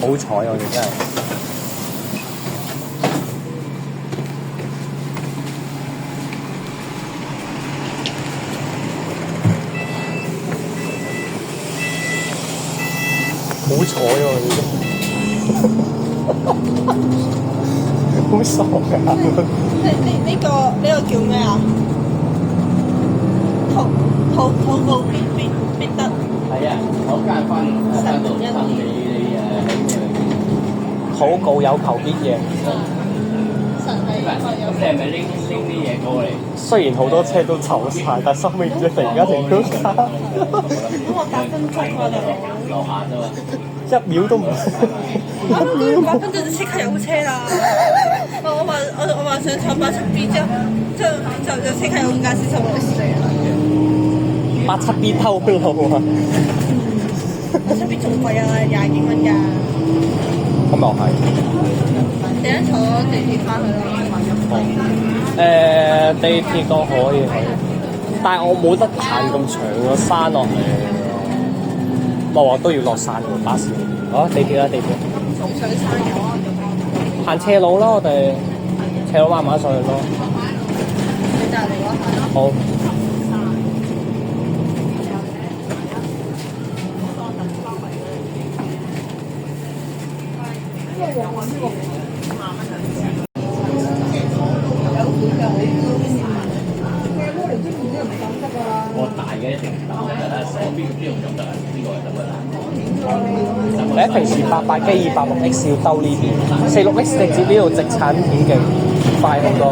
好彩我哋真係。好彩喎！好傻㗎！呢個叫咩啊？禱告必得。係啊，我加翻到你禱告有求必應。神係因為有。咁你係咪拎啲嘢過嚟？雖然好多車都走晒，但係收尾唔知突然間停咗架。咁我8分鐘啊，樓下啫嘛。1秒都唔。8分鐘就即刻有車啦！我話想坐87B 之後，就即刻有架先收我嚟啦。87B 偷路啊87B 仲貴啊，20幾蚊㗎。咁又係。第一坐地鐵翻去咯。地鐵都可以去，但係我冇得行咁長個山落嚟。我話都要落山喎，巴士。地鐵啦，地鐵。仲上山有啊？行斜路啦，我哋斜路慢慢上去咯。你帶嚟嗰下。好。我大嘅一定打得啦，邊度咁得啊？呢個係得㗎啦。你平時88機286X 要兜呢邊，46X 直接呢度直產顯徑，快好多。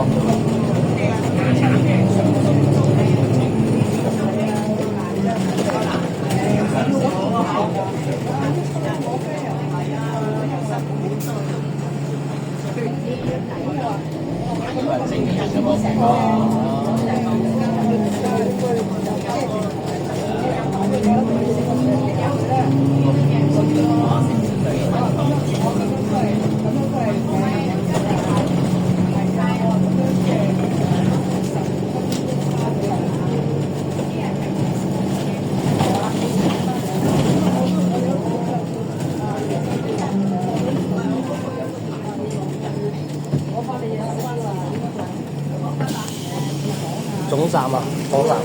總站啊，總站。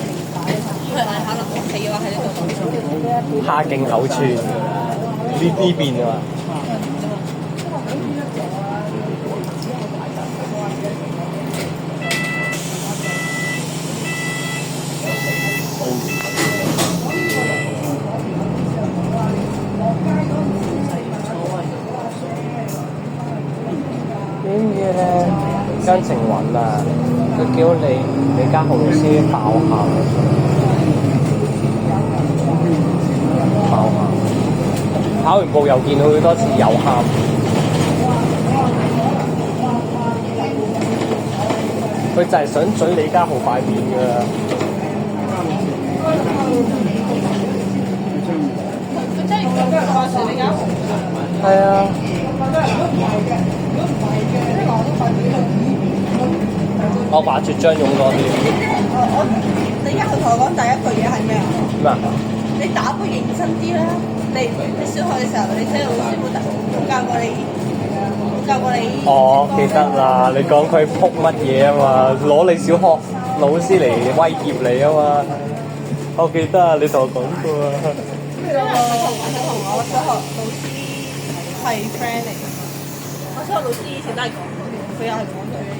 去嗌下啦，屋企嘅話喺呢度。下徑口村呢邊啊嘛。點嘅咧？張晴雲啊，佢叫李家豪老師爆喊，爆喊！跑完步又見到佢多次又喊，佢就係想嘴李家豪塊面㗎。佢真係咁掛住你㗎？係啊。我掛住張勇多啲。你而家同我講第一句嘢係咩啊？咩啊？你打波認真啲啦！你小學嘅時候，你睇老師冇教過你，哦，記得啦！你講佢撲乜嘢啊嘛？攞你小學老師嚟威脅你啊嘛！我記得啊，你同我講過啊。因為佢同我小學老師係 friend 嚟嘅。我小學老師以前都係港隊，佢又係港隊嘅。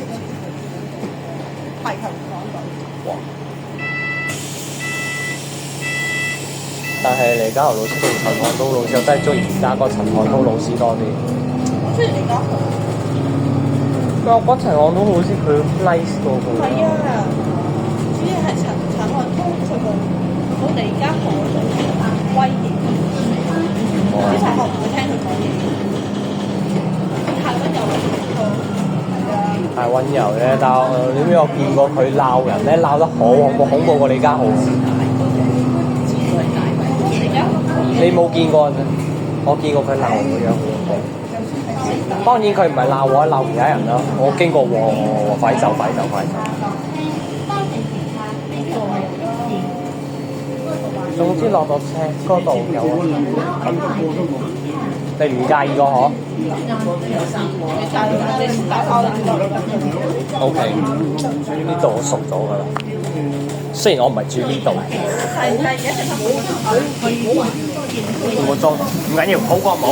排球港隊。哇！但係李家豪老師同陳漢都老師，我真係中意而家個陳漢都老師多啲。我中意李家豪。我覺得陳漢都老師佢 nice 過佢。係啊，主要係陳漢都佢冇李家豪嗰種威嚴。啲同學唔會聽佢講嘢。太溫柔啦，太溫柔咧，但係點解我見過佢鬧人咧，鬧得好恐怖過李家豪。你冇見過啫，我見過佢鬧咁樣。當然佢唔係鬧我，鬧其他人啦。我經過喎，快走！總之落到車嗰度有。你唔介意個嗬你打包你知道啦。 ？OK，呢度我熟咗㗎啦。雖然我唔係住呢度，係而家食得冇冇裝唔緊要，好過冇。